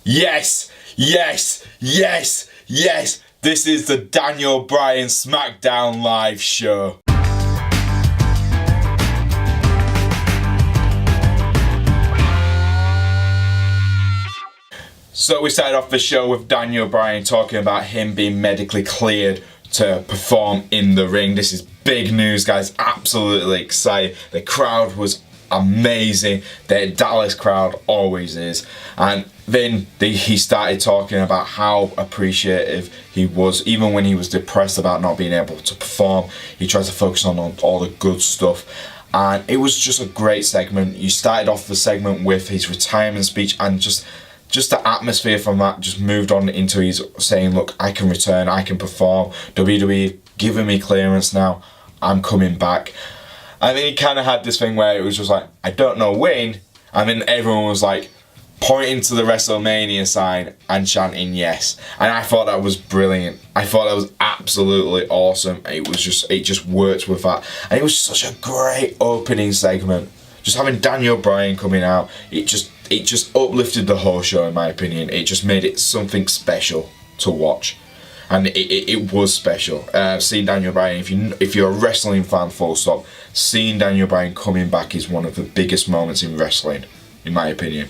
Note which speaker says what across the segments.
Speaker 1: Yes, yes, yes, yes. This is the Daniel Bryan SmackDown live show. So we started off the show with Daniel Bryan talking about him being medically cleared to perform in the ring. This is big news, guys. Absolutely excited. The crowd was amazing. The Dallas crowd always is. And then he started talking about how appreciative he was, even when he was depressed about not being able to perform. He tried to focus on all the good stuff. And it was just a great segment. You started off the segment with his retirement speech, and just the atmosphere from that just moved on into his saying, look, I can return, I can perform. WWE giving me clearance now. I'm coming back. And then he kind of had this thing where it was just like, I don't know when. And then everyone was like pointing to the WrestleMania sign and chanting yes. And I thought that was brilliant. I thought that was absolutely awesome. It just worked with that. And it was such a great opening segment. Just having Daniel Bryan coming out, it just uplifted the whole show, in my opinion. It just made it something special to watch. And it was special. Seeing Daniel Bryan, if you're a wrestling fan, full stop, seeing Daniel Bryan coming back is one of the biggest moments in wrestling, in my opinion.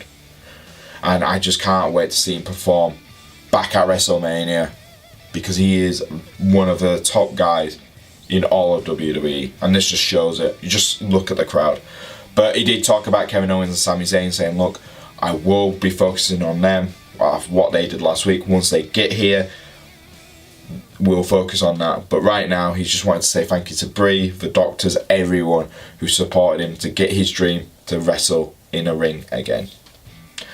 Speaker 1: And I just can't wait to see him perform back at WrestleMania, because he is one of the top guys in all of WWE. And this just shows it. You just look at the crowd. But he did talk about Kevin Owens and Sami Zayn, saying, look, I will be focusing on them, what they did last week. Once they get here, we'll focus on that. But right now, he just wanted to say thank you to Brie, the doctors, everyone who supported him to get his dream to wrestle in a ring again.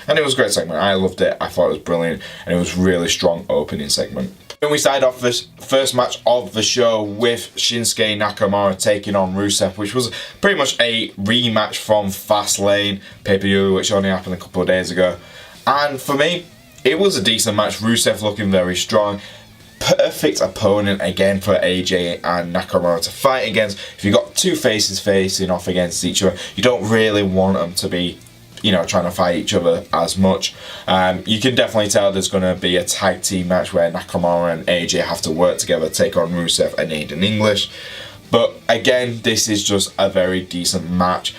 Speaker 1: And it was a great segment. I loved it. I thought it was brilliant. And it was a really strong opening segment. Then we started off this first match of the show with Shinsuke Nakamura taking on Rusev, which was pretty much a rematch from Fastlane pay-per-view, which only happened a couple of days ago. And for me, it was a decent match. Rusev looking very strong. Perfect opponent again for AJ and Nakamura to fight against. If you've got two faces facing off against each other, you don't really want them to be, trying to fight each other as much. You can definitely tell there's going to be a tag team match where Nakamura and AJ have to work together to take on Rusev and Aiden English. But again, this is just a very decent match.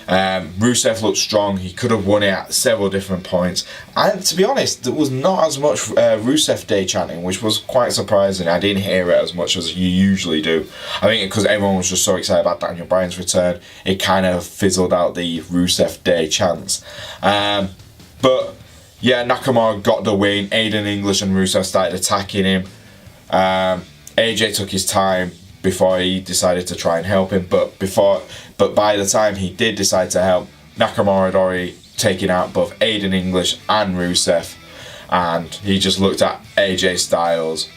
Speaker 1: Rusev looked strong. He could have won it at several different points. And to be honest, there was not as much Rusev Day chanting, which was quite surprising. I didn't hear it as much as you usually do. I think because everyone was just so excited about Daniel Bryan's return, it kind of fizzled out the Rusev Day chants. But yeah, Nakamura got the win. Aiden English and Rusev started attacking him. AJ took his time before he decided to try and help him, but by the time he did decide to help, Nakamura had already taken out both Aiden English and Rusev, and he just looked at AJ Styles.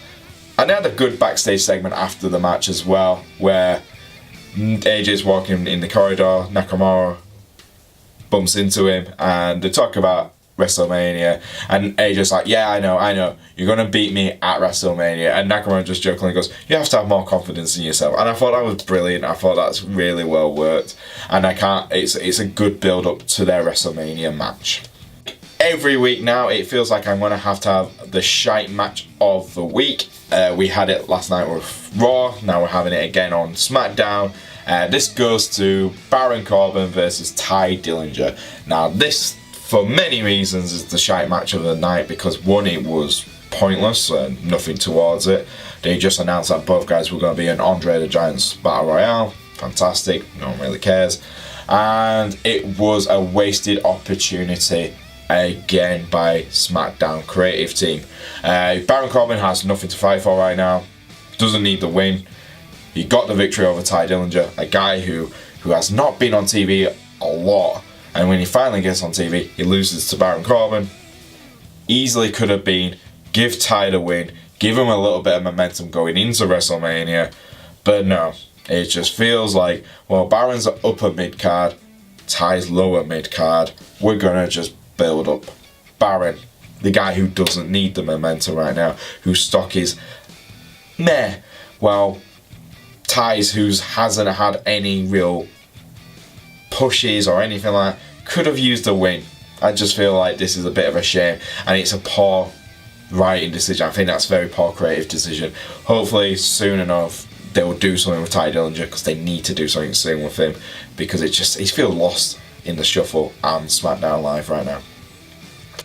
Speaker 1: And they had a good backstage segment after the match as well, where AJ's walking in the corridor, Nakamura bumps into him, and they talk about WrestleMania, and AJ's like, yeah, I know, you're gonna beat me at WrestleMania, and Nakamura just jokingly goes, you have to have more confidence in yourself. And I thought that was brilliant. I thought that's really well worked, and it's a good build up to their WrestleMania match. Every week now, it feels like I'm gonna have to have the shite match of the week. We had it last night with Raw, now we're having it again on SmackDown. This goes to Baron Corbin versus Ty Dillinger. Now this, for many reasons, is the shite match of the night, because one, it was pointless and nothing towards it. They just announced that both guys were going to be in Andre the Giant's Battle Royale. Fantastic, no one really cares. And it was a wasted opportunity again by SmackDown creative team. Baron Corbin has nothing to fight for right now, doesn't need the win. He got the victory over Ty Dillinger, a guy who has not been on TV a lot. And when he finally gets on TV, he loses to Baron Corbin. Easily could have been, give Ty the win, give him a little bit of momentum going into WrestleMania. But no, it just feels like, well, Baron's upper mid-card, Ty's lower mid-card. We're going to just build up Baron, the guy who doesn't need the momentum right now, whose stock is meh. Well, Ty's, who hasn't had any real pushes or anything like that, could have used a win. I just feel like this is a bit of a shame, and it's a poor writing decision. I think that's a very poor creative decision. Hopefully soon enough they will do something with Ty Dillinger, because they need to do something soon with him, because he feels lost in the shuffle and SmackDown Live right now.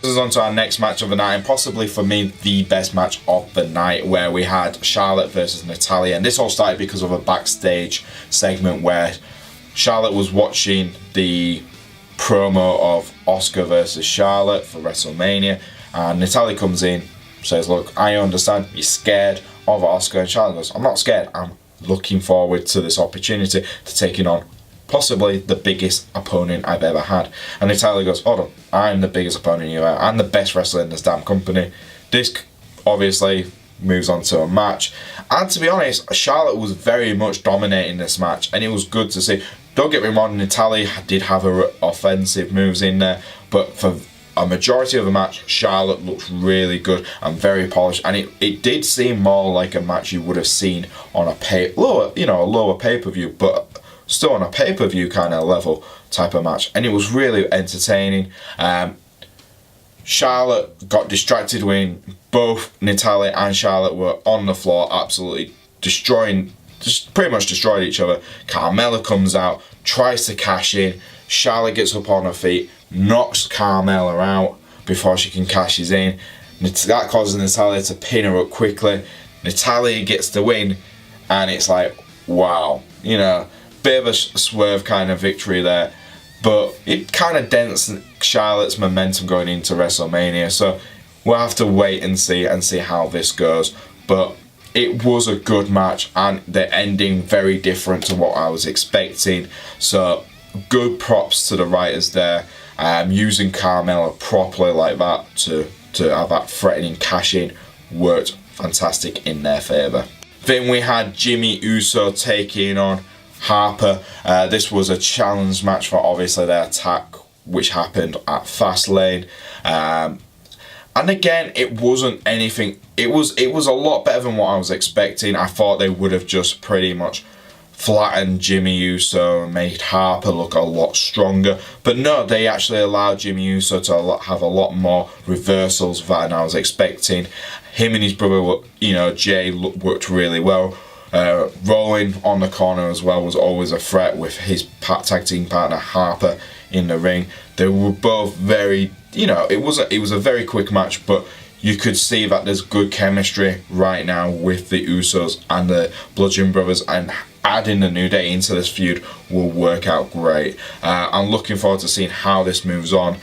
Speaker 1: This is on to our next match of the night, and possibly for me the best match of the night, where we had Charlotte versus Natalya. And this all started because of a backstage segment where Charlotte was watching the promo of Asuka versus Charlotte for WrestleMania, and Natalya comes in, says, look, I understand you're scared of Asuka, and Charlotte goes, I'm not scared, I'm looking forward to this opportunity to taking on possibly the biggest opponent I've ever had. And Natalya goes, hold on, I'm the biggest opponent you ever had. I'm the best wrestler in this damn company. This obviously moves on to a match. And to be honest, Charlotte was very much dominating this match, and it was good to see. Don't get me wrong, Natalya did have her offensive moves in there, but for a majority of the match, Charlotte looked really good and very polished, and it did seem more like a match you would have seen on a lower pay-per-view, but still on a pay-per-view kind of level type of match, and it was really entertaining. Charlotte got distracted when both Natalya and Charlotte were on the floor, absolutely pretty much destroyed each other. Carmella comes out, tries to cash in. Charlotte gets up on her feet, knocks Carmella out before she can cash in. That causes Natalya to pin her up quickly. Natalya gets the win, and it's like, wow, bit of a swerve kind of victory there, but it kind of dents Charlotte's momentum going into WrestleMania, so we'll have to wait and see how this goes. But it was a good match, and the ending very different to what I was expecting, so good props to the writers there, using Carmella properly like that to have that threatening cash in worked fantastic in their favour. Then we had Jimmy Uso taking on Harper. This was a challenge match for obviously their attack, which happened at Fastlane. And again, it wasn't anything. It was a lot better than what I was expecting. I thought they would have just pretty much flattened Jimmy Uso and made Harper look a lot stronger. But no, they actually allowed Jimmy Uso to have a lot more reversals than I was expecting. Him and his brother, Jay, worked really well. Rowan on the corner as well was always a threat with his tag team partner Harper in the ring. They were both very, it was a very quick match, but you could see that there's good chemistry right now with the Usos and the Bludgeon Brothers, and adding the New Day into this feud will work out great. I'm looking forward to seeing how this moves on,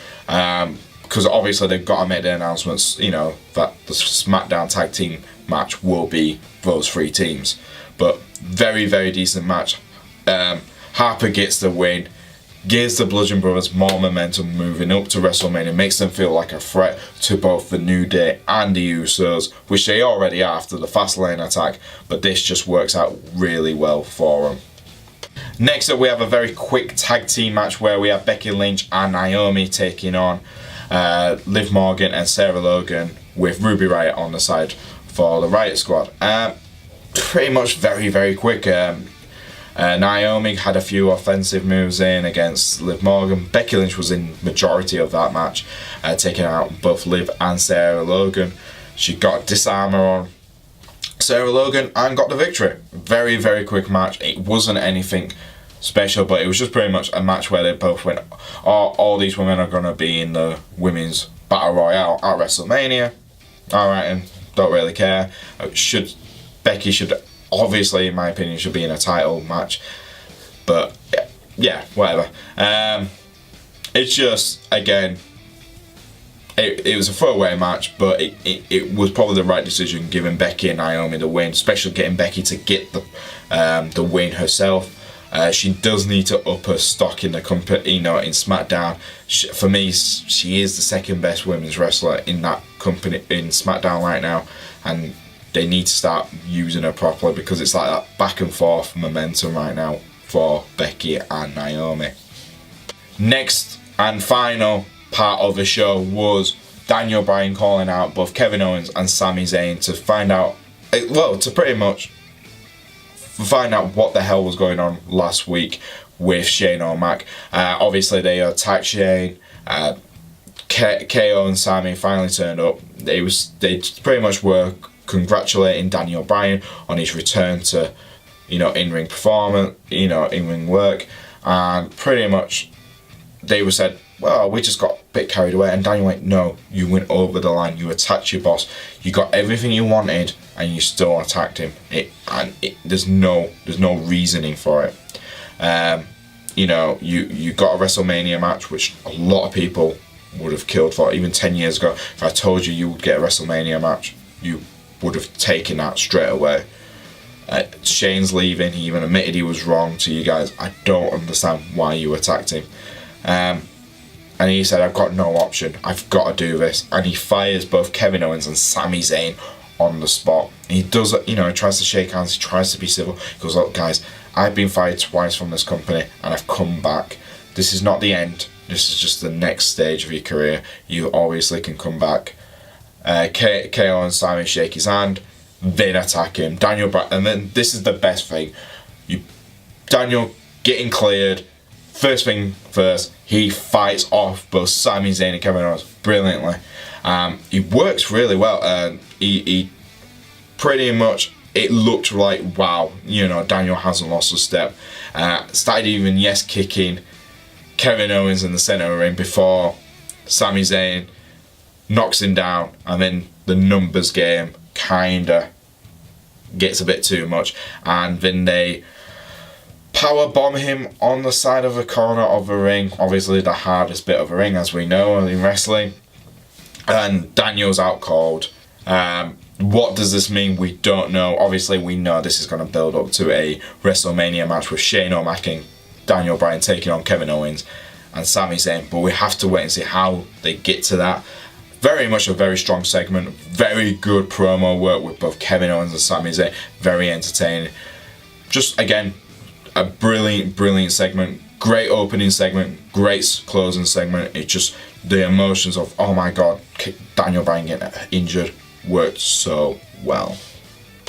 Speaker 1: because obviously they've got to make the announcements, that the SmackDown tag team match will be those three teams. But very, very decent match. Harper gets the win, gives the Bludgeon Brothers more momentum moving up to WrestleMania, makes them feel like a threat to both the New Day and the Usos, which they already are after the Fastlane attack, but this just works out really well for them. Next up, we have a very quick tag team match where we have Becky Lynch and Naomi taking on Liv Morgan and Sarah Logan, with Ruby Riott on the side for the Riott Squad. Pretty much very, very quick. Naomi had a few offensive moves in against Liv Morgan. Becky Lynch was in majority of that match, taking out both Liv and Sarah Logan. She got a disarmer on Sarah Logan and got the victory. Very, very quick match. It wasn't anything special, but it was just pretty much a match where they both went, all these women are going to be in the women's battle royale at WrestleMania. Alright, and don't really care. Becky should, obviously in my opinion, should be in a title match, but yeah, whatever. It's just, again, it was a throwaway match, but it was probably the right decision giving Becky and Naomi the win, especially getting Becky to get the win herself. She does need to up her stock in the company, in SmackDown. For me, she is the second best women's wrestler in that company in SmackDown right now, and they need to start using her properly, because it's like that back and forth momentum right now for Becky and Naomi. Next and final part of the show was Daniel Bryan calling out both Kevin Owens and Sami Zayn to find out, to pretty much find out what the hell was going on last week with Shane O'Mac. Obviously they attacked Shane. KO and Sami finally turned up. They pretty much were congratulating Daniel Bryan on his return to, in-ring performance, in-ring work, and pretty much they were said, well, we just got a bit carried away, and Daniel went, no, you went over the line, you attacked your boss, you got everything you wanted, and you still attacked him. There's no reasoning for it. You got a WrestleMania match, which a lot of people would have killed for. Even 10 years ago, if I told you you would get a WrestleMania match, you would have taken that straight away. Shane's leaving, he even admitted he was wrong to you guys. I don't understand why you attacked him. And he said, I've got no option, I've got to do this. And he fires both Kevin Owens and Sami Zayn on the spot. He does it, he tries to shake hands, he tries to be civil. He goes, look guys, I've been fired twice from this company and I've come back. This is not the end, this is just the next stage of your career. You obviously can come back. KO and Sami shake his hand, then attack him. Daniel Bryan, and then this is the best thing. Daniel getting cleared, first thing first, he fights off both Sami Zayn and Kevin Owens brilliantly. He works really well. He pretty much, it looked like, wow, Daniel hasn't lost a step. Started even kicking Kevin Owens in the centre of the ring before Sami Zayn knocks him down, and then the numbers game kinda gets a bit too much, and then they power bomb him on the side of the corner of the ring, obviously the hardest bit of the ring, as we know in wrestling, and Daniel's out cold. What does this mean? We don't know. Obviously we know this is going to build up to a WrestleMania match with Shane McMahon, Daniel Bryan taking on Kevin Owens and Sami Zayn, but we have to wait and see how they get to that. Very much a very strong segment, very good promo work with both Kevin Owens and Sami Zayn, very entertaining. Just again, a brilliant segment, great opening segment, great closing segment. It's just the emotions of, oh my god, Daniel Bryan getting injured worked so well.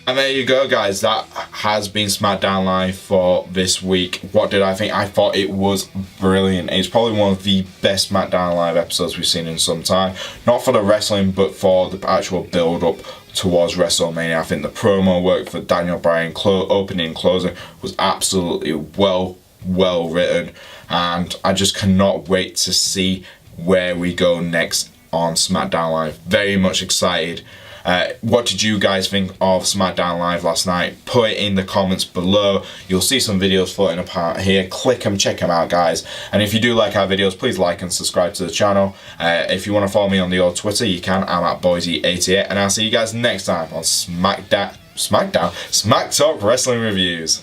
Speaker 1: And there you go guys, that has been SmackDown Live for this week. What did I think? I thought it was brilliant. It's probably one of the best SmackDown Live episodes we've seen in some time. Not for the wrestling, but for the actual build up towards WrestleMania. I think the promo work for Daniel Bryan, opening and closing, was absolutely well written. And I just cannot wait to see where we go next on SmackDown Live. Very much excited. What did you guys think of SmackDown Live last night? Put it in the comments below. You'll see some videos floating apart here. Click them, check them out guys. And if you do like our videos, please like and subscribe to the channel. If you want to follow me on the old Twitter, you can. I'm at Boise88, and I'll see you guys next time on Smack Talk Wrestling Reviews.